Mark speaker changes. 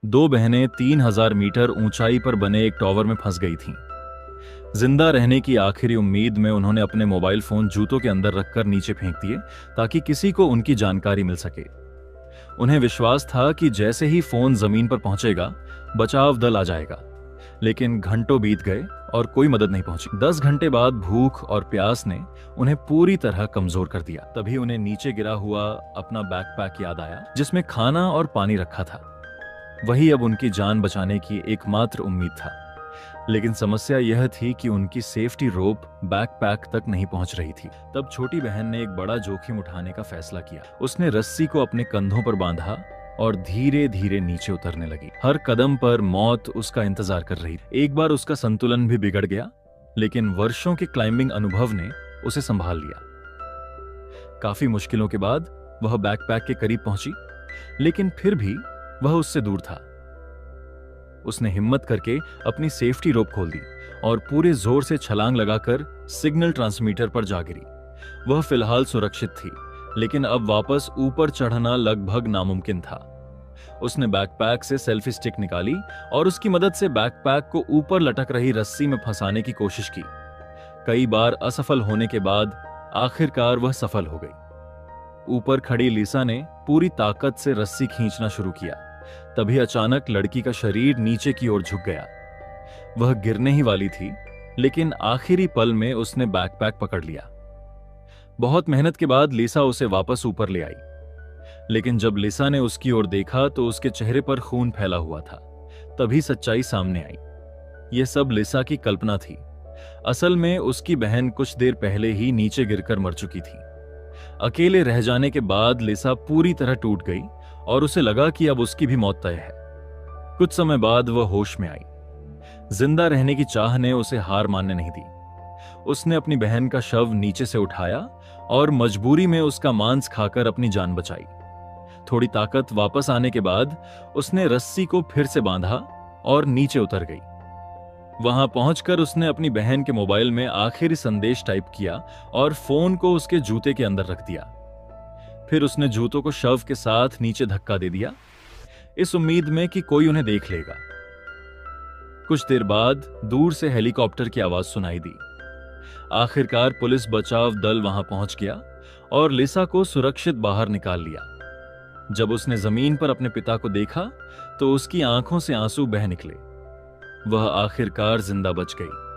Speaker 1: दो बहनें 3000 मीटर ऊंचाई पर बने एक टॉवर में फंस गई थीं। जिंदा रहने की आखिरी उम्मीद में उन्होंने अपने मोबाइल फोन जूतों के अंदर रखकर नीचे फेंक दिए ताकि किसी को उनकी जानकारी मिल सके। उन्हें विश्वास था कि जैसे ही फोन जमीन पर पहुंचेगा बचाव दल आ जाएगा, लेकिन घंटों बीत गए और कोई मदद नहीं पहुंची। 10 घंटे बाद भूख और प्यास ने उन्हें पूरी तरह कमजोर कर दिया। तभी उन्हें नीचे गिरा हुआ अपना बैकपैक याद आया जिसमें खाना और पानी रखा था। वही अब उनकी जान बचाने की एकमात्र उम्मीद था। लेकिन समस्या यह थी कि उनकी सेफ्टी रोप बैकपैक तक नहीं पहुंच रही थी। तब छोटी बहन ने एक बड़ा जोखिम उठाने का फैसला किया। उसने रस्सी को अपने कंधों पर बांधा और धीरे धीरे नीचे उतरने लगी। हर कदम पर मौत उसका इंतजार कर रही। एक बार उसका संतुलन भी बिगड़ गया, लेकिन वर्षों के क्लाइंबिंग अनुभव ने उसे संभाल लिया। काफी मुश्किलों के बाद वह बैकपैक के करीब पहुंची, लेकिन फिर भी वह उससे दूर था। उसने हिम्मत करके अपनी सेफ्टी रोप खोल दी और पूरे जोर से छलांग लगाकर सिग्नल ट्रांसमीटर पर जा गिरी। वह फिलहाल सुरक्षित थी, लेकिन अब वापस ऊपर चढ़ना लगभग नामुमकिन था। उसने बैकपैक से सेल्फी स्टिक निकाली और उसकी मदद से बैकपैक को ऊपर लटक रही रस्सी में फंसाने की कोशिश की। कई बार असफल होने के बाद आखिरकार वह सफल हो गई। ऊपर खड़ी लिसा ने पूरी ताकत से रस्सी खींचना शुरू किया। तभी अचानक लड़की का शरीर नीचे की ओर झुक गया। वह गिरने ही वाली थी, लेकिन आखिरी पल में उसने बैकपैक पकड़ लिया। बहुत मेहनत के बाद लिसा उसे वापस ऊपर ले आई, लेकिन जब लिसा ने उसकी ओर देखा तो उसके चेहरे पर खून फैला हुआ था। तभी सच्चाई सामने आई। यह सब लिसा की कल्पना थी। असल में उसकी बहन कुछ देर पहले ही नीचे गिरकर मर चुकी थी। अकेले रह जाने के बाद लिसा पूरी तरह टूट गई और उसे लगा कि अब उसकी भी मौत तय है। कुछ समय बाद वह होश में आई। जिंदा रहने की चाह ने उसे हार मानने नहीं दी। उसने अपनी बहन का शव नीचे से उठाया और मजबूरी में उसका मांस खाकर अपनी जान बचाई। थोड़ी ताकत वापस आने के बाद उसने रस्सी को फिर से बांधा और नीचे उतर गई। वहां पहुंचकर उसने अपनी बहन के मोबाइल में आखिरी संदेश टाइप किया और फोन को उसके जूते के अंदर रख दिया। फिर उसने जूतों को शव के साथ नीचे धक्का दे दिया, इस उम्मीद में कि कोई उन्हें देख लेगा। कुछ देर बाद दूर से हेलीकॉप्टर की आवाज सुनाई दी। आखिरकार पुलिस बचाव दल वहां पहुंच गया और लिसा को सुरक्षित बाहर निकाल लिया। जब उसने जमीन पर अपने पिता को देखा तो उसकी आंखों से आंसू बह निकले। वह आखिरकार जिंदा बच गई।